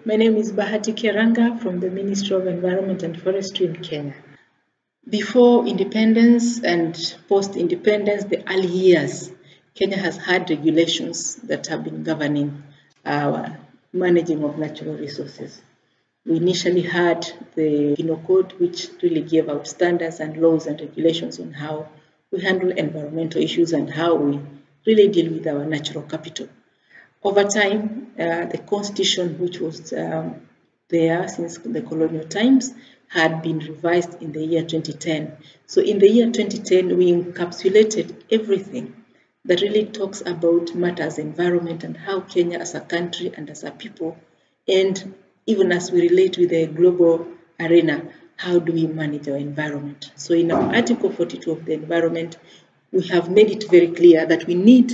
My name is Bahati Keranga from the Ministry of Environment and Forestry in Kenya. Before independence and post-independence, the early years, Kenya has had regulations that have been governing our managing of natural resources. We initially had the Penal Code, which really gave out standards and laws and regulations on how we handle environmental issues and how we really deal with our natural capital. Over time, the constitution, which was there since the colonial times, had been revised in the year 2010. So in the year 2010, we encapsulated everything that really talks about matters environment and how Kenya as a country and as a people, and even as we relate with the global arena, how do we manage our environment? So in our Article 42 of the environment, we have made it very clear that we need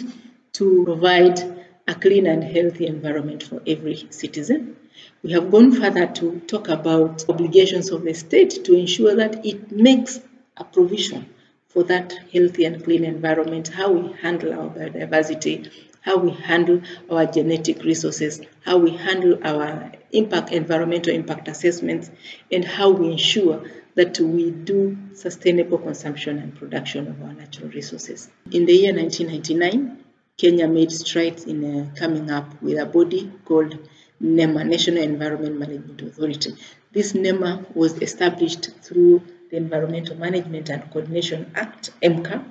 to provide a clean and healthy environment for every citizen. We have gone further to talk about obligations of the state to ensure that it makes a provision for that healthy and clean environment, how we handle our biodiversity, how we handle our genetic resources, how we handle our environmental impact assessments, and how we ensure that we do sustainable consumption and production of our natural resources. In the year 1999, Kenya made strides in coming up with a body called NEMA, National Environment Management Authority. This NEMA was established through the Environmental Management and Coordination Act, EMCA,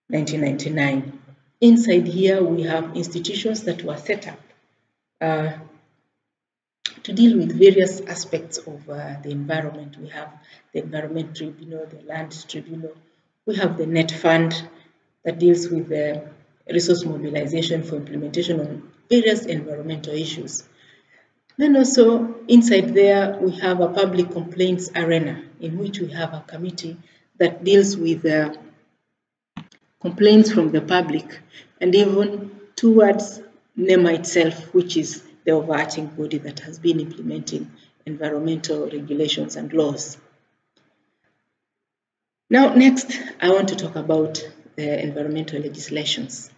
1999. Inside here, we have institutions that were set up to deal with various aspects of the environment. We have the Environment Tribunal, the Land Tribunal. We have the Net Fund that deals with the resource mobilization for implementation on various environmental issues. Then also inside there, we have a public complaints arena in which we have a committee that deals with complaints from the public and even towards NEMA itself, which is the overarching body that has been implementing environmental regulations and laws. Now, next, I want to talk about the environmental legislations.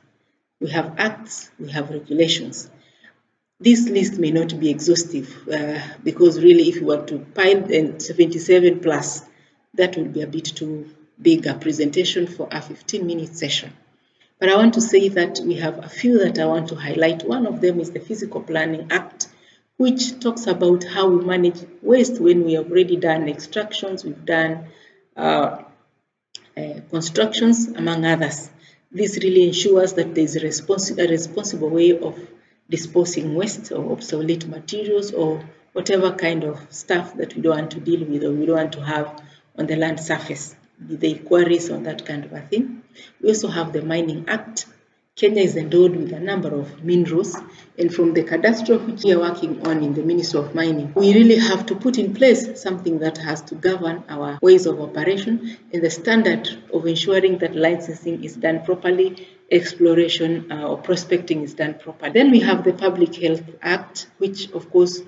We have acts, we have regulations. This list may not be exhaustive because really if you were to pile 77 plus, that would be a bit too big a presentation for a 15-minute session. But I want to say that we have a few that I want to highlight. One of them is the Physical Planning Act, which talks about how we manage waste when we have already done extractions, we've done constructions, among others. This really ensures that there is a responsible way of disposing waste or obsolete materials or whatever kind of stuff that we don't want to deal with or we don't want to have on the land surface, be they quarries or that kind of a thing. We also have the Mining Act. Kenya is endowed with a number of minerals, and from the cadastral which we are working on in the Ministry of Mining, we really have to put in place something that has to govern our ways of operation and the standard of ensuring that licensing is done properly, exploration or prospecting is done properly. Then we have the Public Health Act, which of course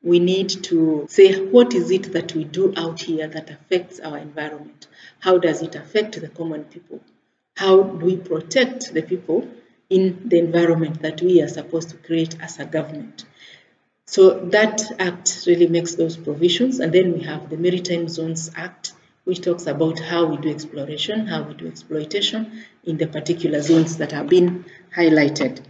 we need to say what is it that we do out here that affects our environment? How does it affect the common people? How do we protect the people in the environment that we are supposed to create as a government? So that act really makes those provisions. And then we have the Maritime Zones Act, which talks about how we do exploration, how we do exploitation in the particular zones that have been highlighted.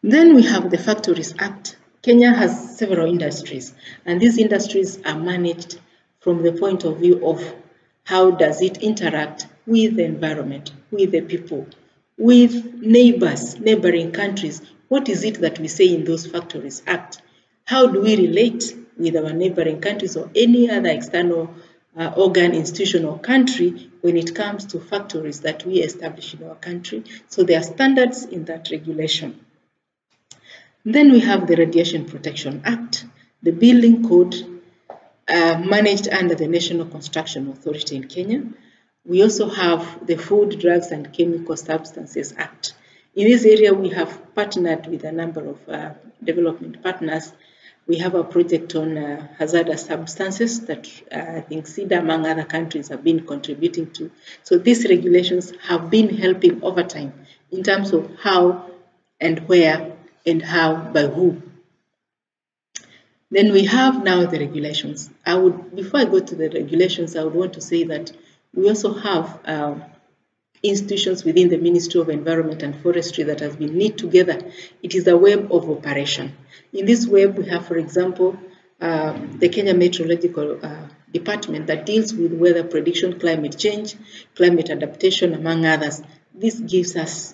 Then we have the Factories Act. Kenya has several industries, and these industries are managed from the point of view of how does it interact with the environment, with the people, with neighbors, neighboring countries. What is it that we say in those Factories Act? How do we relate with our neighboring countries or any other external organ, institution, or country when it comes to factories that we establish in our country? So there are standards in that regulation. Then we have the Radiation Protection Act, the Building Code managed under the National Construction Authority in Kenya. We also have the Food, Drugs and Chemical Substances Act. In this area, we have partnered with a number of development partners. We have a project on hazardous substances that I think SIDA, among other countries, have been contributing to. So these regulations have been helping over time in terms of how and where and how by who Then we have now the regulations. Before I go to the regulations, I would want to say that we also have institutions within the Ministry of Environment and Forestry that has been knit together. It is a web of operation. In this web, we have, for example, the Kenya Meteorological Department that deals with weather prediction, climate change, climate adaptation, among others. This gives us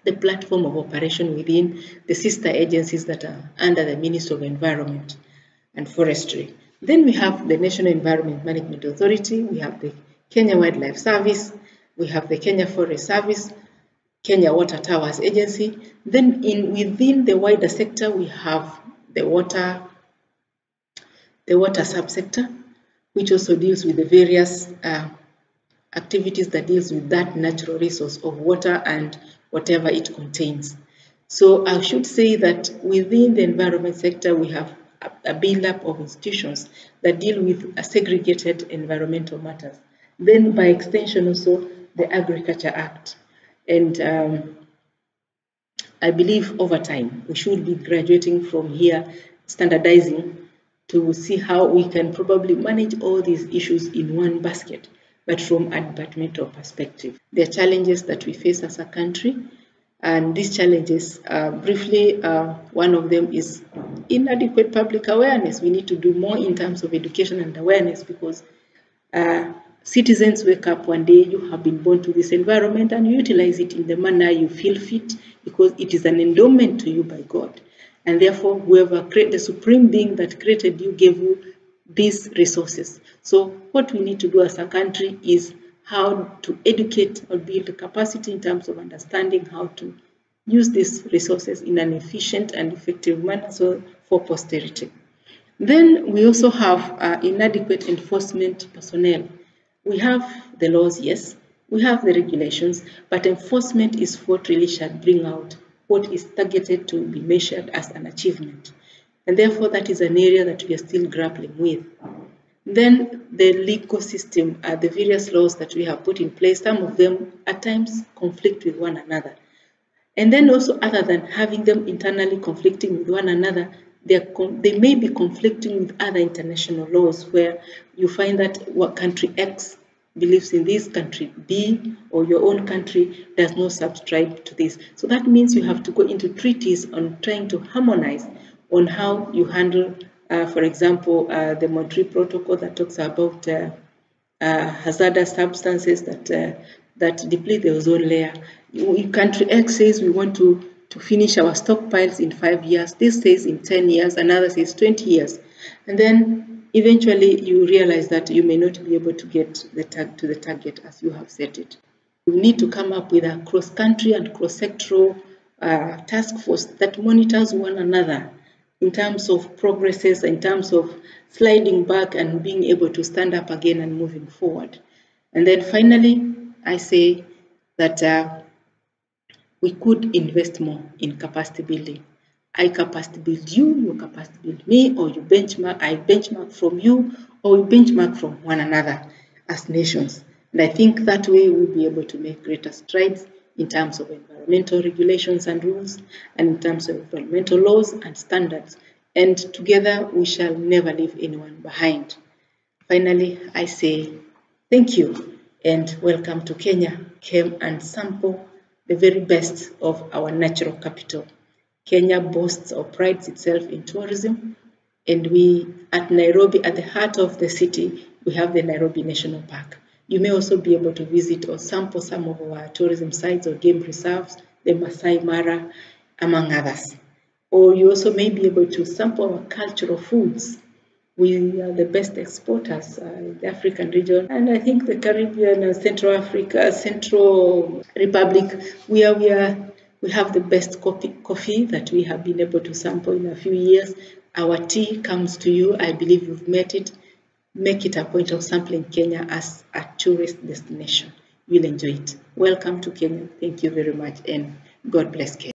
the platform of operation within the sister agencies that are under the Ministry of Environment and Forestry. Then we have the National Environment Management Authority, we have the Kenya Wildlife Service, we have the Kenya Forest Service, Kenya Water Towers Agency. Then within the wider sector, we have the water subsector, which also deals with the various activities that deals with that natural resource of water and whatever it contains. So I should say that within the environment sector, we have a build-up of institutions that deal with segregated environmental matters. Then by extension also, the Agriculture Act. And I believe over time, we should be graduating from here, standardizing to see how we can probably manage all these issues in one basket, but from a departmental perspective. There are challenges that we face as a country, and these challenges, briefly, one of them is inadequate public awareness. We need to do more in terms of education and awareness, because citizens wake up one day, you have been born to this environment, and you utilize it in the manner you feel fit, because it is an endowment to you by God. And therefore, whoever created, the supreme being that created you, gave you these resources. So what we need to do as a country is how to educate or build the capacity in terms of understanding how to use these resources in an efficient and effective manner, so for posterity. Then we also have inadequate enforcement personnel. We have the laws, yes, we have the regulations, but enforcement is what really shall bring out what is targeted to be measured as an achievement. And therefore, that is an area that we are still grappling with. Then the legal system, the various laws that we have put in place, some of them at times conflict with one another. And then also, other than having them internally conflicting with one another, they may be conflicting with other international laws, where you find that what country X believes in this, country B or your own country does not subscribe to this. So that means you have to go into treaties on trying to harmonize on how you handle, for example, the Montreal Protocol that talks about hazardous substances that deplete the ozone layer. Country X says we want to finish our stockpiles in 5 years. This says in 10 years, another says 20 years. And then eventually you realize that you may not be able to get to the target as you have set it. You need to come up with a cross-country and cross-sectoral task force that monitors one another in terms of progresses, in terms of sliding back and being able to stand up again and moving forward. And then finally, I say that we could invest more in capacity building. I capacity build you, you capacity build me, or I benchmark from you, or we benchmark from one another as nations. And I think that way we'll be able to make greater strides in terms of environmental regulations and rules, and in terms of environmental laws and standards. And together we shall never leave anyone behind. Finally, I say thank you and welcome to Kenya. Come and sample the very best of our natural capital. Kenya boasts or prides itself in tourism, and we at Nairobi, at the heart of the city, we have the Nairobi National Park. You may also be able to visit or sample some of our tourism sites or game reserves, the Masai Mara, among others. Or you also may be able to sample our cultural foods. We are the best exporters in the African region, and I think the Caribbean and Central Africa, Central Republic, we have the best coffee that we have been able to sample in a few years. Our tea comes to you. I believe you've met it. Make it a point of sampling Kenya as a tourist destination. You'll enjoy it. Welcome to Kenya. Thank you very much, and God bless Kenya.